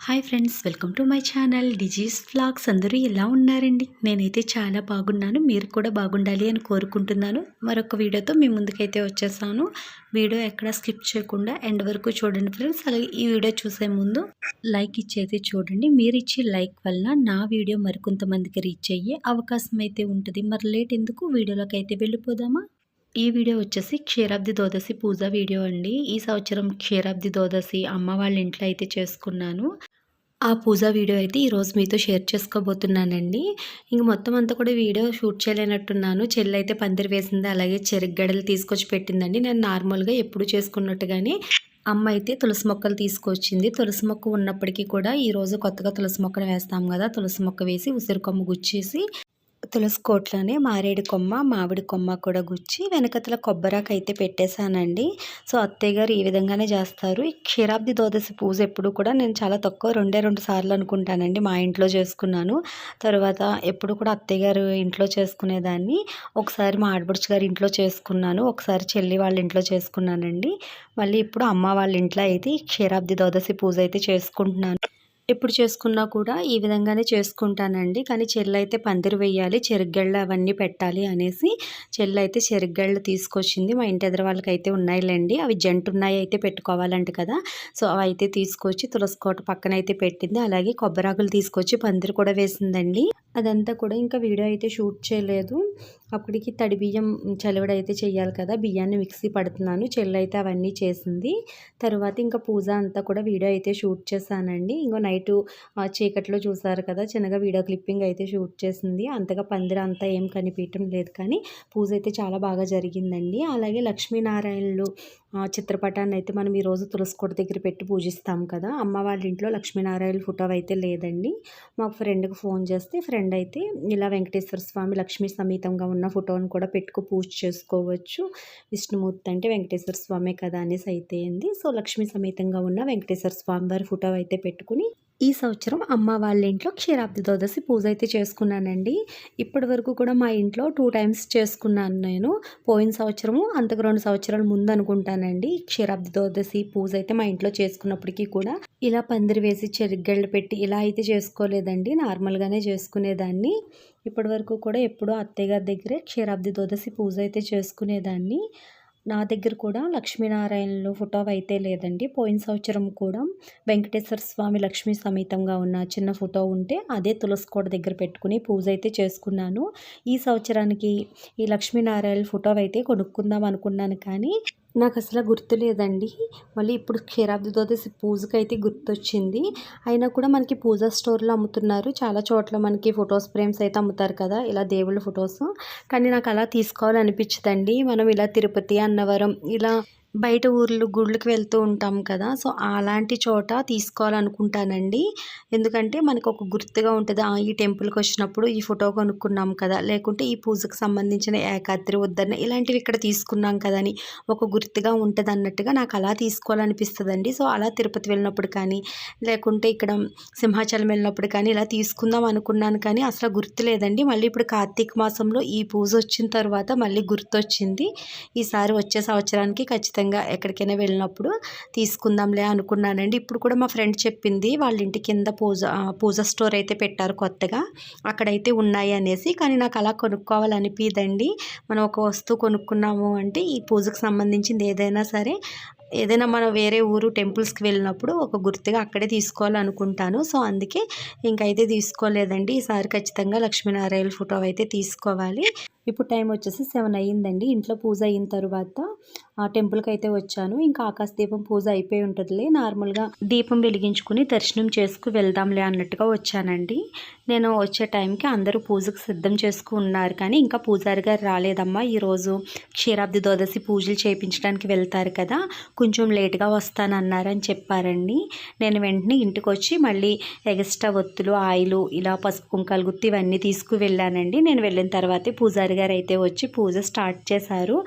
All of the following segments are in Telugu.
Hi friends, welcome to my channel disease vlogs. అందరూ ఎలా ఉన్నారండి? నేనైతే చాలా బాగున్నాను. మీరు కూడా బాగుండాలి అని కోరుకుంటున్నాను. మరొక వీడియోతో మీ ముందుకైతే వచ్చేసాను. వీడియో ఎక్కడ స్కిప్ చేయకుండా ఎండ్ వరకు చూడండి ఫ్రెండ్స్. అలాగే ఈ వీడియో చూసే ముందు లైక్ ఇచ్చేది చూడండి. మీరు ఇచ్చే లైక్ వల్ల నా వీడియో మరికొంతమందికి రీచ్ అయ్యే అవకాశం అయితే ఉంటుంది. మరి లేట్ ఎందుకు, వీడియోలోకి అయితే వెళ్ళిపోదామా? ఈ వీడియో వచ్చేసి క్షీరాబ్ది ద్వాదశి పూజ వీడియో అండి. ఈ సంవత్సరం క్షీరాబ్ది ద్వాదశి అమ్మ వాళ్ళ ఇంట్లో అయితే చేసుకున్నాను. ఆ పూజ వీడియో అయితే ఈరోజు మీతో షేర్ చేసుకోబోతున్నానండి. ఇంక మొత్తం అంతా కూడా వీడియో షూట్ చేయలేనట్టున్నాను. చెల్లి అయితే పందిరి వేసింది, అలాగే చెరుగడలు తీసుకొచ్చి పెట్టిందండి. నేను నార్మల్గా ఎప్పుడు చేసుకున్నట్టుగానే అమ్మ అయితే తులసి మొక్కలు తీసుకొచ్చింది. తులసి మొక్క ఉన్నప్పటికీ కూడా ఈరోజు కొత్తగా తులసి మొక్కను వేస్తాం కదా, తులసి మొక్క వేసి ఉసిరి కొమ్మ గుచ్చేసి తులసి కోట్లోనే మారేడు కొమ్మ, మామిడి కొమ్మ కూడా గుచ్చి వెనకతల కొబ్బరాకు అయితే పెట్టేశానండి. సో అత్తయ్య గారు ఈ విధంగానే చేస్తారు. ఈ క్షీరాబ్ది ద్వాదశి పూజ ఎప్పుడు కూడా నేను చాలా తక్కువ రెండు సార్లు అనుకుంటానండి మా ఇంట్లో చేసుకున్నాను. తర్వాత ఎప్పుడు కూడా అత్తయ్య గారు ఇంట్లో చేసుకునేదాన్ని. ఒకసారి మా ఆడపడుచు గారి ఇంట్లో చేసుకున్నాను, ఒకసారి చెల్లి వాళ్ళ ఇంట్లో చేసుకున్నానండి. మళ్ళీ ఇప్పుడు అమ్మ వాళ్ళ ఇంట్లో అయితే క్షీరాబ్ది ద్వాదశి పూజ అయితే చేసుకుంటున్నాను. ఎప్పుడు చేసుకున్నా కూడా ఈ విధంగానే చేసుకుంటానండి. కానీ చెల్లైతే పందిరి వేయాలి, చెరుగ్గళ్ళు అవన్నీ పెట్టాలి అనేసి చెల్లైతే చెరుగ్గళ్ళు తీసుకొచ్చింది. మా ఇంటి ఎదురు వాళ్ళకైతే ఉన్నాయిలేండి, అవి జంటు ఉన్నాయి అయితే పెట్టుకోవాలంట కదా. సో అవి అయితే తీసుకొచ్చి తులసి కోట పక్కన అయితే పెట్టింది. అలాగే కొబ్బరాకులు తీసుకొచ్చి పందిరి కూడా వేసిందండి. అదంతా కూడా ఇంకా వీడియో అయితే షూట్ చేయలేదు. అప్పటికి తడి బియ్యం చలివిడైతే చేయాలి కదా, బియ్యాన్ని మిక్సీ పడుతున్నాను. చెల్లైతే అవన్నీ చేసింది. తర్వాత ఇంకా పూజ అంతా కూడా వీడియో అయితే షూట్ చేశానండి. ఇంకో నైటు చీకట్లో చూసారు కదా, చిన్నగా వీడియో క్లిప్పింగ్ అయితే షూట్ చేసింది. అంతగా పందిరి అంతా ఏం కనిపించడం లేదు, కానీ పూజ అయితే చాలా బాగా జరిగిందండి. అలాగే లక్ష్మీనారాయణులు చిత్రపటాన్ని అయితే మనం ఈరోజు తులసి కోట దగ్గర పెట్టి పూజిస్తాం కదా. అమ్మ వాళ్ళ ఇంట్లో లక్ష్మీనారాయణ ఫోటో అయితే లేదండి. మా ఫ్రెండ్కి ఫోన్ చేస్తే ఫ్రెండ్ అయితే ఇలా వెంకటేశ్వర స్వామి లక్ష్మీ సమేతంగా ఉన్న ఫోటోని కూడా పెట్టుకు పూజ చేసుకోవచ్చు, విష్ణుమూర్తి అంటే వెంకటేశ్వర స్వామి కదా అనేసి అయితే అయింది. సో లక్ష్మీ సమేతంగా ఉన్న వెంకటేశ్వర స్వామి వారి ఫోటో అయితే పెట్టుకుని ఈ సంవత్సరం అమ్మ వాళ్ళ ఇంట్లో క్షీరాబ్ది ద్వాదశి పూజ అయితే చేసుకున్నానండి. ఇప్పటి వరకు కూడా మా ఇంట్లో 2 టైమ్స్ చేసుకున్నాను నేను. పోయిన సంవత్సరము, అంతకు 2 సంవత్సరాల ముందు అనుకుంటానండి క్షీరాబ్ది ద్వాదశి పూజ అయితే మా ఇంట్లో చేసుకున్నప్పటికీ కూడా ఇలా పందిరి వేసి చెరుగ్గళ్ళు పెట్టి ఇలా అయితే చేసుకోలేదండి, నార్మల్గానే చేసుకునేదాన్ని. ఇప్పటి వరకు కూడా ఎప్పుడూ అత్తయ్య గారి దగ్గరే క్షీరాబ్ది ద్వాదశి పూజ అయితే చేసుకునేదాన్ని. నా దగ్గర కూడా లక్ష్మీనారాయణలు ఫోటో అయితే లేదండి. పోయిన సంవత్సరం కూడా వెంకటేశ్వర స్వామి లక్ష్మీ సమేతంగా ఉన్న చిన్న ఫోటో ఉంటే అదే తులసి కోట దగ్గర పెట్టుకుని పూజ అయితే చేసుకున్నాను. ఈ సంవత్సరానికి ఈ లక్ష్మీనారాయణ ఫోటో అయితే కొనుక్కుందాం అనుకున్నాను, కానీ నాకు అసలు గుర్తు లేదండి. మళ్ళీ ఇప్పుడు క్షీరాబ్ది ద్వాదశి పూజకి అయితే గుర్తొచ్చింది. అయినా కూడా మనకి పూజా స్టోర్లో అమ్ముతున్నారు, చాలా చోట్ల మనకి ఫొటోస్ ఫ్రేమ్స్ అయితే అమ్ముతారు కదా, ఇలా దేవుళ్ళ ఫొటోస్. కానీ నాకు అలా తీసుకోవాలనిపించదండి. మనం ఇలా తిరుపతి, అన్నవరం ఇలా బయట ఊర్లు గుళ్ళకి వెళ్తూ ఉంటాం కదా, సో అలాంటి చోట తీసుకోవాలనుకుంటానండి. ఎందుకంటే మనకు ఒక గుర్తుగా ఉంటుంది, ఈ టెంపుల్కి వచ్చినప్పుడు ఈ ఫోటో కొనుక్కున్నాం కదా, లేకుంటే ఈ పూజకు సంబంధించిన ఏకాద్రి, ఉద్దరణ ఇలాంటివి ఇక్కడ తీసుకున్నాం కదా అని ఒక గుర్తుగా ఉంటుంది అన్నట్టుగా నాకు అలా తీసుకోవాలనిపిస్తుందండి. సో అలా తిరుపతి వెళ్ళినప్పుడు కానీ, లేకుంటే ఇక్కడ సింహాచలం వెళ్ళినప్పుడు కానీ ఇలా తీసుకుందాం అనుకున్నాను, కానీ అసలు గుర్తు లేదండి. మళ్ళీ ఇప్పుడు కార్తీక మాసంలో ఈ పూజ వచ్చిన తర్వాత మళ్ళీ గుర్తొచ్చింది. ఈసారి వచ్చే సంవత్సరానికి ఖచ్చితంగా ఎక్కడికైనా వెళ్ళినప్పుడు తీసుకుందాంలే అనుకున్నానండి. ఇప్పుడు కూడా మా ఫ్రెండ్ చెప్పింది, వాళ్ళ ఇంటి కింద పూజ స్టోర్ అయితే పెట్టారు కొత్తగా, అక్కడైతే ఉన్నాయి అనేసి. కానీ నాకు అలా కొనుక్కోవాలనిపిదండి. మనం ఒక వస్తువు కొనుక్కున్నాము అంటే ఈ పూజకు సంబంధించింది ఏదైనా సరే, ఏదైనా మనం వేరే ఊరు టెంపుల్స్కి వెళ్ళినప్పుడు ఒక గుర్తుగా అక్కడే తీసుకోవాలనుకుంటాను. సో అందుకే ఇంకైతే తీసుకోలేదండి. ఈసారి ఖచ్చితంగా లక్ష్మీనారాయణ ఫోటో అయితే తీసుకోవాలి. ఇప్పుడు టైం వచ్చేసి 7 అయ్యిందండి. ఇంట్లో పూజ అయిన తర్వాత ఆ టెంపుల్కి అయితే వచ్చాను. ఇంకా ఆకాశ దీపం పూజ అయిపోయి ఉంటుందిలే, నార్మల్గా దీపం వెలిగించుకుని దర్శనం చేసుకు వెళ్దాంలే అన్నట్టుగా వచ్చానండి. నేను వచ్చే టైంకి అందరూ పూజకు సిద్ధం చేసుకున్నారు, కానీ ఇంకా పూజారి గారు రాలేదమ్మా, ఈరోజు క్షీరాబ్ది ద్వాదశి పూజలు చేయించడానికి వెళ్తారు కదా, కొంచెం లేట్గా వస్తానన్నారని చెప్పారండి. నేను వెంటనే ఇంటికి వచ్చి మళ్ళీ ఎగస్ట్రా ఒత్తులు, ఆయిలు, ఇలా పసుపు కుంకాలు గుత్తి ఇవన్నీ తీసుకువెళ్ళానండి. నేను వెళ్ళిన తర్వాతే పూజారి గారు అయితే వచ్చి పూజ స్టార్ట్ చేశారు.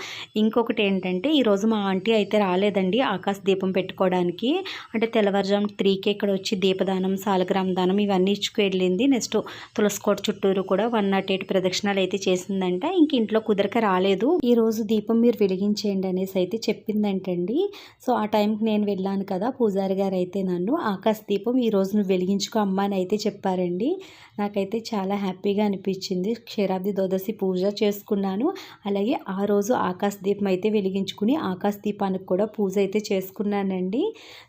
ఇంకొకటి ఏంటంటే ఈరోజు మా ఆంటీ అయితే రాలేదండి ఆకాశ దీపం పెట్టుకోవడానికి. అంటే తెల్లవారుజాము 3కే ఇక్కడ వచ్చి దీపదానం, సాలగ్రామ దానం ఇవన్నీ ఇచ్చుకు వెళ్ళింది. నెక్స్ట్ తులసికోట చుట్టూరు కూడా 108 ప్రదక్షిణాలు అయితే చేసిందంట. ఇంక ఇంట్లో కుదరక రాలేదు. ఈరోజు దీపం మీరు వెలిగించేయండి అనేసి అయితే చెప్పిందంటండి. సో ఆ టైంకి నేను వెళ్ళాను కదా, పూజారి గారు అయితే నన్ను ఆకాశ దీపం ఈరోజు నువ్వు వెలిగించుకో అమ్మ అని అయితే చెప్పారండి. నాకైతే చాలా హ్యాపీగా అనిపించింది. క్షీరాబ్ది ద్వాదశి పూజ చేసుకున్నాను. అలాగే ఆ రోజు ఆకాశ దీపం అయితే వెలిగించుకుని ఆకాశ దీపానికి కూడా పూజ అయితే చేసుకున్నానండి.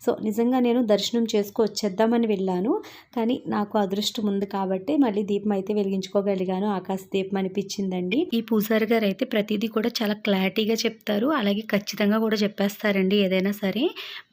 సో నిజంగా నేను దర్శనం వచ్చేద్దామని వెళ్ళాను. కానీ నాకు అదృష్టం ఉంది కాబట్టి మళ్ళీ దీపం అయితే వెలిగించుకోగలిగాను. ఆకాశ దీపం అనిపించిందండి. ఈ పూజారి గారు అయితే ప్రతిదీ కూడా చాలా క్లారిటీగా చెప్తారు. అలాగే ఖచ్చితంగా కూడా చెప్పేస్తారండి. ఏదైనా సరే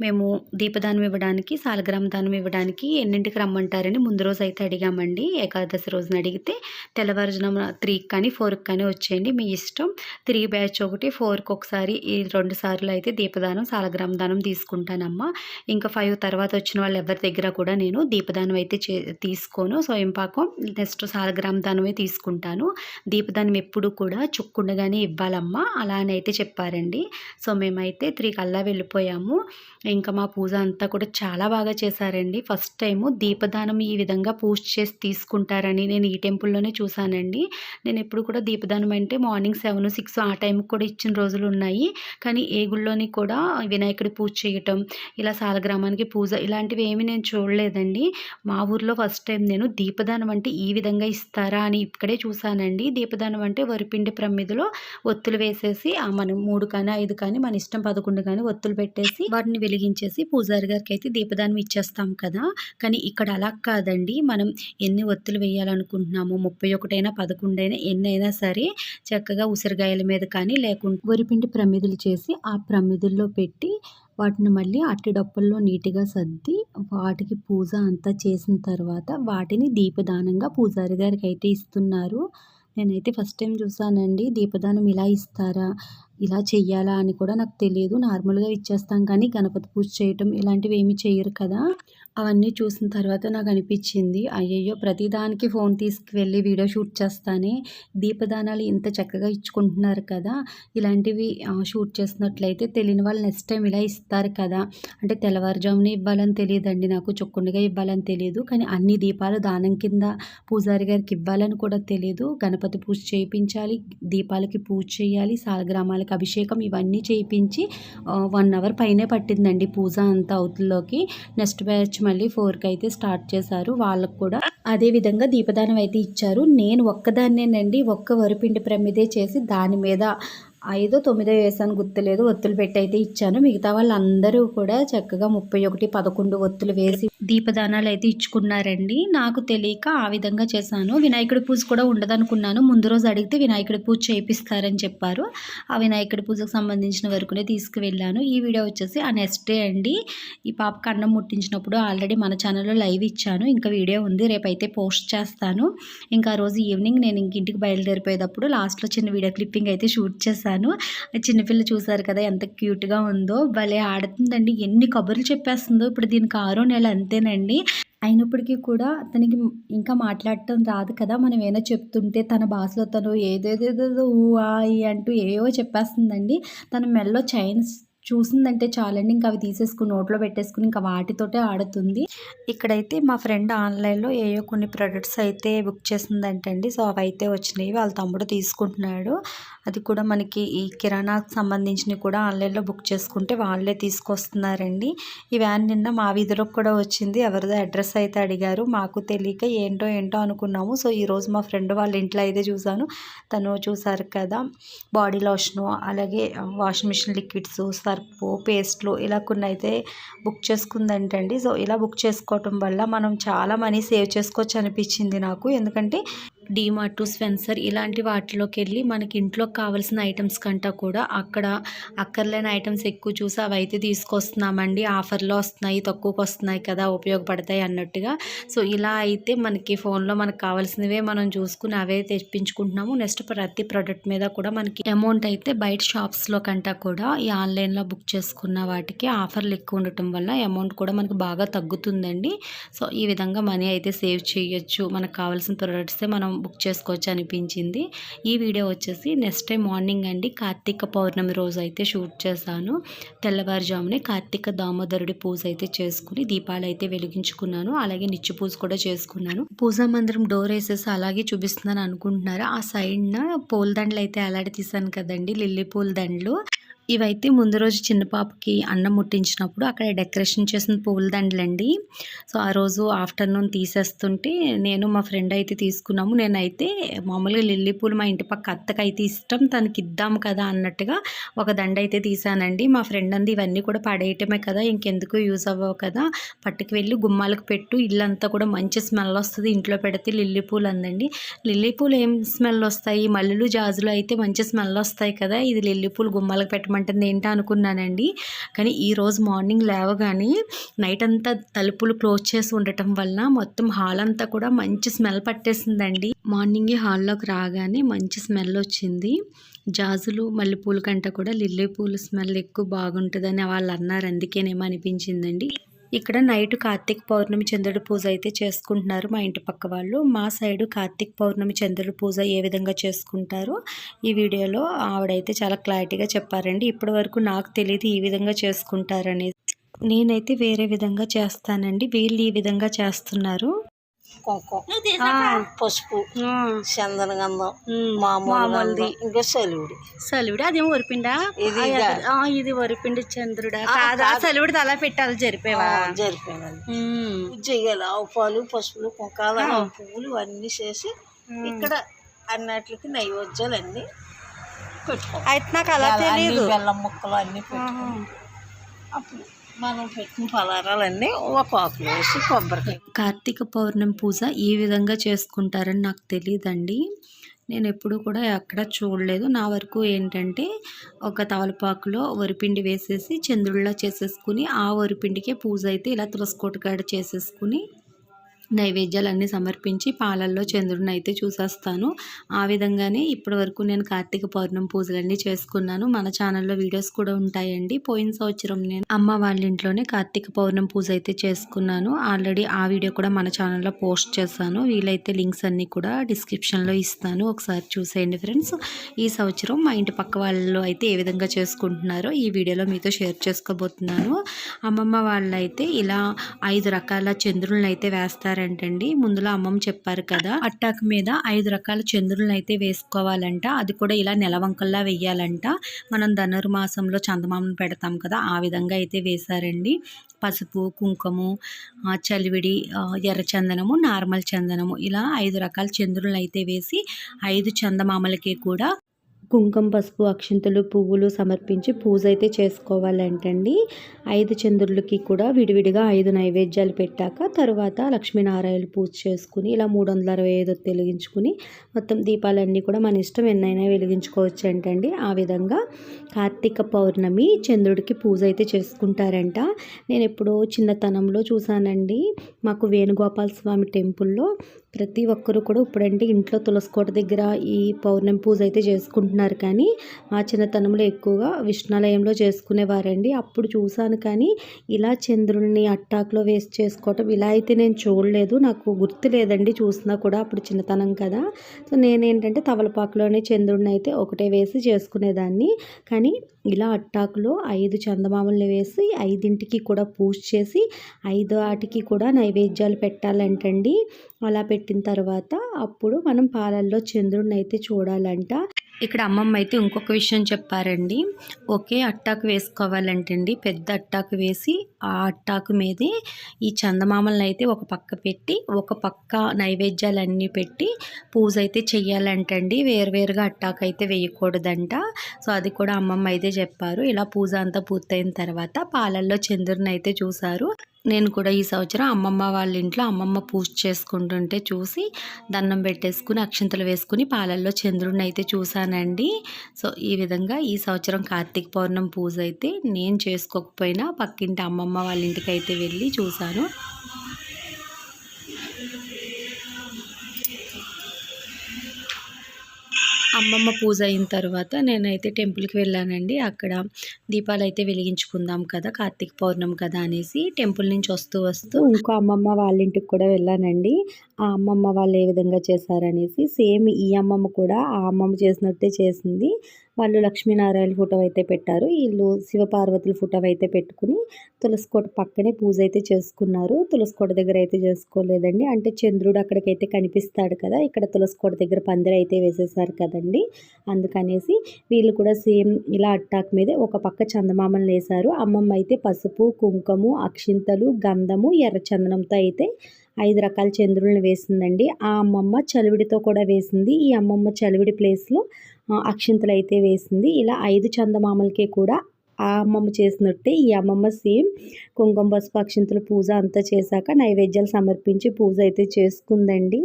మేము దీపదానం ఇవ్వడానికి, సాలగ్రామ దానం ఇవ్వడానికి ఎన్నింటికి రమ్మంటారని ముందు రోజు అయితే అడిగామండి. ఏకాదశి రోజున అడిగితే తెల్లవారుజామున 3కి కానీ 4కి కానీ వచ్చేయండి, మీ ఇష్టం. 3 బ్యాచ్ ఒకటి, 4కి ఒకసారి, ఈ 2 సార్లు అయితే దీపదానం సాలగ్రామ దానం తీసుకుంటానమ్మా. ఇంకా 5 తర్వాత వచ్చిన వాళ్ళు ఎవరి దగ్గర కూడా నేను దీపదానం అయితే తీసుకోను. స్వయంపాకం నెక్స్ట్ సాలగ్రామ దానమే తీసుకుంటాను. దీపదానం ఎప్పుడు కూడా చుక్కుండగానే ఇవ్వాలమ్మా అలా అని అయితే చెప్పారండి. సో మేమైతే 3 కల్లా వెళ్ళిపోయాము. ఇంకా మా పూజ అంతా కూడా చాలా బాగా చేశారండి. ఫస్ట్ టైము దీపదానం ఈ విధంగా పూజ చేసి తీసుకుంటారని నేను ఈ టెంపుల్లోనే చూశానండి. నేను ఎప్పుడు కూడా దీపదానం అంటే మార్నింగ్ 7, 6 ఆ టైంకి కూడా ఇచ్చిన రోజులు ఉన్నాయి. కానీ ఏ గుళ్ళోని కూడా వినాయకుడి పూజ చేయటం, ఇలా సాలగ్రామానికి పూజ ఇలాంటివి ఏమీ నేను చూడలేదండి. మా ఊర్లో ఫస్ట్ టైం నేను దీపదానం అంటే ఈ విధంగా ఇస్తారా అని ఇక్కడే చూశానండి. దీపదానం అంటే వరిపిండి ప్రమిదలో ఒత్తులు వేసేసి మనం 3 కానీ 5 కానీ మన ఇష్టం 11 కానీ ఒత్తులు పెట్టేసి వాటిని వెలిగించేసి పూజారి గారికి అయితే దీపదానం ఇచ్చేస్తాం కదా. కానీ ఇక్కడ అలా కాదండి. మనం ఎన్ని ఒత్తులు వేయాలనుకుంటున్నామో 31 అయినా 11 అయినా ఎన్నైనా సరే చక్కగా ఉసిరిగాయల మీద కానీ లేకుంటే వరిపిండి ప్రమిదలు చేసి ఆ ప్రమిదల్లో పెట్టి వాటిని మళ్ళీ అట్టిడప్పుల్లో నీట్గా సర్ది వాటికి పూజ అంతా చేసిన తర్వాత వాటిని దీపదానంగా పూజారి గారికి అయితే ఇస్తున్నారు. నేనైతే ఫస్ట్ టైం చూసానండి. దీపదానం ఇలా ఇస్తారా, ఇలా చెయ్యాలా అని కూడా నాకు తెలియదు. నార్మల్గా ఇచ్చేస్తాం కానీ గణపతి పూజ చేయటం ఇలాంటివి ఏమీ చేయరు కదా. అవన్నీ చూసిన తర్వాత నాకు అనిపించింది, అయ్యయ్యో ప్రతిదానికి ఫోన్ తీసుకువెళ్ళి వీడియో షూట్ చేస్తానే, దీపదానాలు ఇంత చక్కగా ఇచ్చుకుంటున్నారు కదా, ఇలాంటివి షూట్ చేసినట్లయితే తెలియని వాళ్ళు నెక్స్ట్ టైం ఇలా ఇస్తారు కదా. అంటే తెల్లవారుజామునే ఇవ్వాలని తెలియదండి నాకు, చొక్కుండగా ఇవ్వాలని తెలియదు. కానీ అన్ని దీపాలు దానం కింద పూజారి గారికి ఇవ్వాలని కూడా తెలియదు. గణపతి పూజ చేయించాలి, దీపాలకి పూజ చేయాలి, సాలగ్రామాలకి అభిషేకం ఇవన్నీ చేయించి 1 అవర్ పైనే పట్టిందండి పూజ అంతా అవుతుల్లోకి. నెక్స్ట్ బ్యాచ్ మళ్ళీ 4కి అయితే స్టార్ట్ చేశారు. వాళ్ళకు కూడా అదే విధంగా దీపదానం అయితే ఇచ్చారు. నేను ఒక్కదాన్నేనండి, ఒక్క వరిపిండి ప్రమిదే చేసి దాని మీద 5, 9 వేసాను గుర్తులేదు, ఒత్తులు పెట్టి అయితే ఇచ్చాను. మిగతా వాళ్ళందరూ కూడా చక్కగా 31, 11 ఒత్తులు వేసి దీపదానాలు అయితే ఇచ్చుకున్నారండి. నాకు తెలియక ఆ విధంగా చేశాను. వినాయకుడి పూజ కూడా ఉండదనుకున్నాను. ముందు రోజు అడిగితే వినాయకుడి పూజ చేయిస్తారని చెప్పారు. ఆ వినాయకుడి పూజకు సంబంధించిన వరకునే తీసుకువెళ్ళాను. ఈ వీడియో వచ్చేసి ఆ నెక్స్ట్ డే అండి. ఈ పాపకు అన్నం ముట్టించినప్పుడు ఆల్రెడీ మన ఛానల్లో లైవ్ ఇచ్చాను. ఇంకా వీడియో ఉంది, రేపైతే పోస్ట్ చేస్తాను. ఇంకా ఆ రోజు ఈవినింగ్ నేను ఇంటికి బయలుదేరిపోయేటప్పుడు లాస్ట్లో చిన్న వీడియో క్లిప్పింగ్ అయితే షూట్ చేశాను. చిన్నపిల్ల చూసారు కదా ఎంత క్యూట్గా ఉందో, భలే ఆడుతుందండి, ఎన్ని కబుర్లు చెప్పేస్తుందో. ఇప్పుడు దీనికి 6వ నెల అంతేనండి. అయినప్పటికీ కూడా తనకి ఇంకా మాట్లాడటం రాదు కదా. మనం ఏమైనా చెప్తుంటే తన భాషలో తను ఏదేదేదో ఊ ఆ ఈ అంటూ ఏవో చెప్పేస్తుందండి. తన మెడలో చైన్స్ చూసిందంటే చాలండి, ఇంకా అవి తీసేసుకుని నోట్లో పెట్టేసుకుని ఇంకా వాటితోటే ఆడుతుంది. ఇక్కడైతే మా ఫ్రెండ్ ఆన్లైన్లో ఏయో కొన్ని ప్రొడక్ట్స్ అయితే బుక్ చేసిందంటండి. సో అవి అయితే వచ్చినాయి, వాళ్ళ తమ్ముడు తీసుకుంటున్నాడు. అది కూడా మనకి ఈ కిరాణాకు సంబంధించినవి కూడా ఆన్లైన్లో బుక్ చేసుకుంటే వాళ్ళే తీసుకొస్తున్నారండి. ఈ వ్యాన్ నిన్న మా వీధిలోకి కూడా వచ్చింది. ఎవరిదో అడ్రస్ అయితే అడిగారు, మాకు తెలియక ఏంటో అనుకున్నాము. సో ఈరోజు మా ఫ్రెండ్ వాళ్ళ ఇంట్లో అయితే చూసాను. తను చూసారు కదా, బాడీ లోషను, అలాగే వాషింగ్ మిషన్ లిక్విడ్స్, సర్పు, పేస్ట్లు ఇలా కొన్ని అయితే బుక్ చేసుకుందంటండి. సో ఇలా బుక్ చేసుకోవటం వల్ల మనం చాలా మనీ సేవ్ చేసుకోవచ్చు అనిపించింది నాకు. ఎందుకంటే డీమార్ట్, స్పెన్సర్ ఇలాంటి వాటిలోకి వెళ్ళి మనకి ఇంట్లోకి కావాల్సిన ఐటమ్స్ కంటే కూడా అక్కడ అక్కర్లేని ఐటమ్స్ ఎక్కువ చూసి అవి అయితే తీసుకొస్తున్నామండి. ఆఫర్లో వస్తున్నాయి, తక్కువకి వస్తున్నాయి కదా, ఉపయోగపడతాయి అన్నట్టుగా. సో ఇలా అయితే మనకి ఫోన్లో మనకు కావాల్సినవే మనం చూసుకుని అవే తెప్పించుకుంటున్నాము. నెక్స్ట్ ప్రతి ప్రోడక్ట్ మీద కూడా మనకి అమౌంట్ అయితే బయట షాప్స్లో కంటే కూడా ఈ ఆన్లైన్లో బుక్ చేసుకున్న వాటికి ఆఫర్లు ఎక్కువ ఉండటం వల్ల అమౌంట్ కూడా మనకు బాగా తగ్గుతుందండి. సో ఈ విధంగా మనీ అయితే సేవ్ చేయొచ్చు. మనకు కావాల్సిన ప్రోడక్ట్సే మనం బుక్ చేసుకోవచ్చు అనిపించింది. ఈ వీడియో వచ్చేసి నెక్స్ట్ డే మార్నింగ్ అండి, కార్తీక పౌర్ణమి రోజు అయితే షూట్ చేశాను. తెల్లవారుజామునే కార్తీక దామోదరుడి పూజ అయితే చేసుకుని దీపాలు అయితే వెలిగించుకున్నాను. అలాగే నిత్య పూజ కూడా చేసుకున్నాను. పూజా మందిరం డోర్ వేసేసి అలాగే చూపిస్తున్నాను అనుకుంటున్నారా, ఆ సైడ్న పూల దండలు అయితే అలాడి తీసాను కదండి, లిల్లీ పూల దండలు. ఇవైతే ముందు రోజు చిన్న పాపకి అన్నం ముట్టించినప్పుడు అక్కడ డెకరేషన్ చేసిన పువ్వుల దండలండి. సో, ఆ రోజు ఆఫ్టర్‌నూన్ తీసేస్తుంటే నేను మా ఫ్రెండ్ అయితే తీసుకున్నాము. నేనైతే మామూలుగా లిల్లీ పూలు మా ఇంటి పక్క అత్తకైతే ఇష్టం. తనకిద్దాం కదా అన్నట్టుగా ఒక దండ అయితే తీసానండి. మా ఫ్రెండ్ అంది, "ఇవన్నీ కూడా పడేయటమే కదా! ఇంకెందుకు యూజ్ అవ్వవు కదా! పట్టుకు వెళ్ళి గుమ్మాలకు పెట్టు. ఇల్లంతా కూడా మంచి స్మెల్ వస్తది. ఇంట్లో పెడితే" లిల్లీ పూలు అందండి. లిల్లీ పూలు ఏం స్మెల్ వస్తాయి? మల్లెలు, జాజులు అయితే మంచి స్మెల్ వస్తాయి కదా! ఇది లిల్లీ పూలు గుమ్మాలకు పెట్టమంటుంది ఏంటా అనుకున్నానండి. కానీ ఈరోజు మార్నింగ్ లేవగానే నైట్ అంతా తలుపులు క్లోజ్ చేసి ఉండటం వల్ల మొత్తం హాల్ అంతా కూడా మంచి స్మెల్ పట్టేసిందండి. మార్నింగే హాల్లోకి రాగానే మంచి స్మెల్ వచ్చింది. జాజులు, మల్లెపూల కంటే కూడా లిల్లీ పూల స్మెల్ ఎక్కువ బాగుంటుందని వాళ్ళు అన్నారు. అందుకేనేమో అనిపించిందండి. ఇక్కడ నైట్ కార్తీక పౌర్ణమి చంద్రుడి పూజ అయితే చేసుకుంటున్నారు మా ఇంటి పక్క వాళ్ళు. మా సైడు కార్తీక పౌర్ణమి చంద్రుడి పూజ ఏ విధంగా చేసుకుంటారో ఈ వీడియోలో ఆవిడైతే చాలా క్లారిటీగా చెప్పారండి. ఇప్పటి వరకు నాకు తెలియదు ఈ విధంగా చేసుకుంటారనేది. నేనైతే వేరే విధంగా చేస్తానండి. వీళ్ళు ఈ విధంగా చేస్తున్నారు. కుంకుమ, పసుపు, చందన గంధం, మామూలుది, ఇంకా సలువుడు అదేమో వరిపిండా, ఇది వరిపిండి చంద్రుడా కాదా? సలువుడు అలా పెట్టాలి, జరిపేవా? జరిపోయినది చెయ్యాలి. ఆవు పాలు, పసుపులు, కుంకాలు, పువ్వులు అన్నీ చేసి ఇక్కడ అన్నిటికి నైవేద్యాలు అన్నీ పెట్టుకోవాలి. అయితే నాకు అలా తెలియదు. బెల్లం ముక్కలు అన్నీ పెట్టుకోవాలి. అప్పుడు మనం పెట్టిన పలారాలన్నీ ఒక ఆకులు వేసి కొబ్బరికాయ. కార్తీక పౌర్ణమి పూజ ఈ విధంగా చేసుకుంటారని నాకు తెలియదండి. నేను ఎప్పుడు కూడా ఎక్కడ చూడలేదు. నా వరకు ఏంటంటే ఒక తవలపాకులో వరిపిండి వేసేసి చంద్రుడిలా చేసేసుకుని ఆ వరిపిండికే పూజ అయితే ఇలా తులసికోట కాడ చేసేసుకుని నైవేద్యాలన్నీ సమర్పించి పాలల్లో చంద్రుడిని అయితే చూసేస్తాను. ఆ విధంగానే ఇప్పటి వరకు నేను కార్తీక పౌర్ణమి పూజలన్నీ చేసుకున్నాను. మన ఛానల్లో వీడియోస్ కూడా ఉంటాయండి. పోయిన సంవత్సరం నేను అమ్మ వాళ్ళ ఇంట్లోనే కార్తీక పౌర్ణమి పూజ అయితే చేసుకున్నాను. ఆల్రెడీ ఆ వీడియో కూడా మన ఛానల్లో పోస్ట్ చేశాను. వీలైతే లింక్స్ అన్నీ కూడా డిస్క్రిప్షన్లో ఇస్తాను, ఒకసారి చూసేయండి ఫ్రెండ్స్. ఈ సంవత్సరం మా ఇంటి పక్క వాళ్ళు అయితే ఏ విధంగా చేసుకుంటున్నారో ఈ వీడియోలో మీతో షేర్ చేసుకోబోతున్నాను. అమ్మమ్మ వాళ్ళు అయితే ఇలా 5 రకాల చంద్రులను అయితే వేస్తారంటండి. ముందులో అమ్మమ్మ చెప్పారు కదా, అట్టాకు మీద 5 రకాల చంద్రులను అయితే వేసుకోవాలంట. అది కూడా ఇలా నెలవంకల్లా వెయ్యాలంట. మనం ధనుర్మాసంలో చందమామను పెడతాం కదా, ఆ విధంగా అయితే వేశారండి. పసుపు, కుంకుమ, చలివిడి, ఎర్ర చందనము, నార్మల్ చందనము, ఇలా 5 రకాల చంద్రులను అయితే వేసి 5 చందమామలకి కూడా కుంకుమ, పసుపు, అక్షింతలు, పువ్వులు సమర్పించి పూజ అయితే చేసుకోవాలంటండి. 5 చంద్రులకి కూడా విడివిడిగా 5 నైవేద్యాలు పెట్టాక తర్వాత లక్ష్మీనారాయణ పూజ చేసుకుని ఇలా 365 వెలిగించుకుని మొత్తం దీపాలన్నీ కూడా మన ఇష్టం ఎన్నైనా వెలిగించుకోవచ్చు అంటండి. ఆ విధంగా కార్తీక పౌర్ణమి చంద్రుడికి పూజ అయితే చేసుకుంటారంట. నేను ఎప్పుడో చిన్నతనంలో చూసానండి. మాకు వేణుగోపాల స్వామి టెంపుల్లో ప్రతి ఒక్కరు కూడా ఇప్పుడంటే ఇంట్లో తులసికోట దగ్గర ఈ పౌర్ణమి పూజ అయితే చేసుకుంటున్నారు. కానీ మా చిన్నతనంలో ఎక్కువగా విష్ణాలయంలో చేసుకునేవారండి. అప్పుడు చూశాను, కానీ ఇలా చంద్రుడిని అట్టాకులో వేసి చేసుకోవటం ఇలా అయితే నేను చూడలేదు. నాకు గుర్తు లేదండి, చూసినా కూడా అప్పుడు చిన్నతనం కదా. సో నేనేంటంటే తవలపాకులోనే చంద్రుడిని అయితే ఒకటే వేసి చేసుకునేదాన్ని. కానీ ఇలా అట్టాకులో 5 చందమామల్ని వేసి 5ంటికి కూడా పూజ చేసి 5 వాటికి కూడా నైవేద్యాలు పెట్టాలంటండి. అలా పెట్టిన తర్వాత అప్పుడు మనం పాలల్లో చంద్రుడిని అయితే చూడాలంట. ఇక్కడ అమ్మమ్మ అయితే ఇంకొక విషయం చెప్పారండి. ఒకే అట్టాకు వేసుకోవాలంటండి. పెద్ద అట్టాకు వేసి ఆ అట్టాకు మీదే ఈ చందమామలను అయితే ఒక పక్క పెట్టి ఒక పక్క నైవేద్యాలన్నీ పెట్టి పూజ అయితే చెయ్యాలంటండి. వేరువేరుగా అట్టాకు అయితే వేయకూడదంట. సో అది కూడా అమ్మమ్మ అయితే చెప్పారు. ఇలా పూజ అంతా పూర్తయిన తర్వాత పాలల్లో చంద్రుడిని అయితే చూశారు. నేను కూడా ఈ సంవత్సరం అమ్మమ్మ వాళ్ళ ఇంట్లో అమ్మమ్మ పూజ చేసుకుంటుంటే చూసి దండం పెట్టేసుకుని అక్షింతలు వేసుకుని పాలల్లో చంద్రుడిని అయితే చూశానండి. సో ఈ విధంగా ఈ సంవత్సరం కార్తీక పౌర్ణమి పూజ అయితే నేను చేసుకోకపోయినా పక్కింటి అమ్మమ్మ వాళ్ళ ఇంటికి అయితే వెళ్ళి చూశాను. అమ్మమ్మ పూజ అయిన తర్వాత నేనైతే టెంపుల్కి వెళ్ళానండి. అక్కడ దీపాలు అయితే వెలిగించుకుందాం కదా, కార్తీక పౌర్ణమి కదా అనేసి టెంపుల్ నుంచి వస్తూ ఇంకో అమ్మమ్మ వాళ్ళ ఇంటికి కూడా వెళ్ళానండి. ఆ అమ్మమ్మ వాళ్ళు ఏ విధంగా చేశారనేసి సేమ్ ఈ అమ్మమ్మ కూడా ఆ అమ్మమ్మ చేసినట్టే చేసింది. వాళ్ళు లక్ష్మీనారాయణ ఫోటో అయితే పెట్టారు. వీళ్ళు శివపార్వతుల ఫోటో అయితే పెట్టుకుని తులసి కోట పక్కనే పూజ అయితే చేసుకున్నారు. తులసి కోట దగ్గర అయితే చేసుకోలేదండి. అంటే చంద్రుడు అక్కడికైతే కనిపిస్తాడు కదా, ఇక్కడ తులసి కోట దగ్గర పందిరి అయితే వేసేసారు కదండి. అందుకనేసి వీళ్ళు కూడా సేమ్ ఇలా అట్టాక్ మీదే ఒక పక్క చందమామలు వేశారు. అమ్మమ్మ అయితే పసుపు, కుంకుమ, అక్షింతలు, గంధము, ఎర్ర చందనంతో అయితే 5 రకాల చంద్రులను వేసిందండి. ఆ అమ్మమ్మ చలివిడితో కూడా వేసింది. ఈ అమ్మమ్మ చలివిడి ప్లేస్లో అక్షింతలు అయితే వేసింది. ఇలా 5 చందమామలకి కూడా ఆ అమ్మమ్మ చేసినట్టే ఈ అమ్మమ్మ సేమ్ కుంకుమ, పసుపు, అక్షింతలు పూజ అంతా చేశాక నైవేద్యాలు సమర్పించి పూజ అయితే చేసుకుందండి.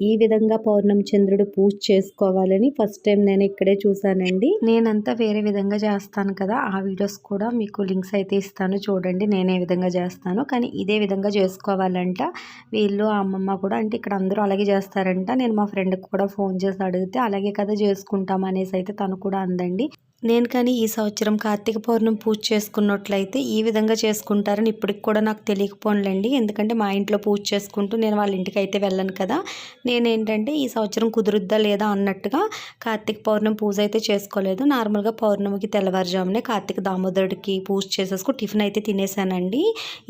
ఈ విధంగా పౌర్ణమి చంద్రుడు పూజ చేసుకోవాలని ఫస్ట్ టైం నేను ఇక్కడే చూసానండి. నేనంతా వేరే విధంగా చేస్తాను కదా, ఆ వీడియోస్ కూడా మీకు లింక్స్ అయితే ఇస్తాను చూడండి నేను ఏ విధంగా చేస్తాను. కానీ ఇదే విధంగా చేసుకోవాలంట వీళ్ళు ఆ అమ్మమ్మ కూడా. అంటే ఇక్కడ అందరూ అలాగే చేస్తారంట. నేను మా ఫ్రెండ్కి కూడా ఫోన్ చేసి అడిగితే అలాగే కదా చేసుకుంటాం అనేసి అయితే తను కూడా అందండి. నేను కానీ ఈ సంవత్సరం కార్తీక పౌర్ణమి పూజ చేసుకున్నట్లయితే ఈ విధంగా చేసుకుంటారని ఇప్పటికి కూడా నాకు తెలియకపోనులేండి. ఎందుకంటే మా ఇంట్లో పూజ చేసుకుంటూ నేను వాళ్ళ ఇంటికి అయితే వెళ్ళను కదా. నేనేంటంటే ఈ సంవత్సరం కుదురుద్దా లేదా అన్నట్టుగా కార్తీక పౌర్ణమి పూజ అయితే చేసుకోలేదు. నార్మల్గా పౌర్ణమికి తెల్లవారుజామునే కార్తీక దామోదరుడికి పూజ చేసేసుకుని టిఫిన్ అయితే తినేసానండి.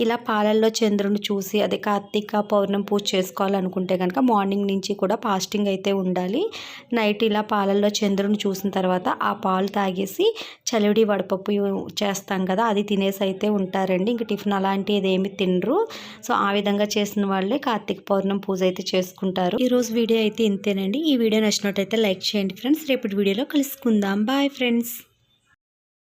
ఇలా పాలల్లో చంద్రుని చూసి అదే కార్తీక పౌర్ణమి పూజ చేసుకోవాలనుకుంటే కనుక మార్నింగ్ నుంచి కూడా ఫాస్టింగ్ అయితే ఉండాలి. నైట్ ఇలా పాలల్లో చంద్రుని చూసిన తర్వాత ఆ పాలు తాగేసి చలివిడి వడపప్పు చేస్తాం కదా, అది తినేసి అయితే ఉంటారండి. ఇంక టిఫిన్ అలాంటిది ఏమి తినరు. సో ఆ విధంగా చేసిన వాళ్ళే కార్తీక పౌర్ణమి పూజ అయితే చేసుకుంటారు. ఈరోజు వీడియో అయితే ఇంతేనండి. ఈ వీడియో నచ్చినట్టయితే లైక్ చేయండి ఫ్రెండ్స్. రేపటి వీడియోలో కలుసుకుందాం. Bye friends.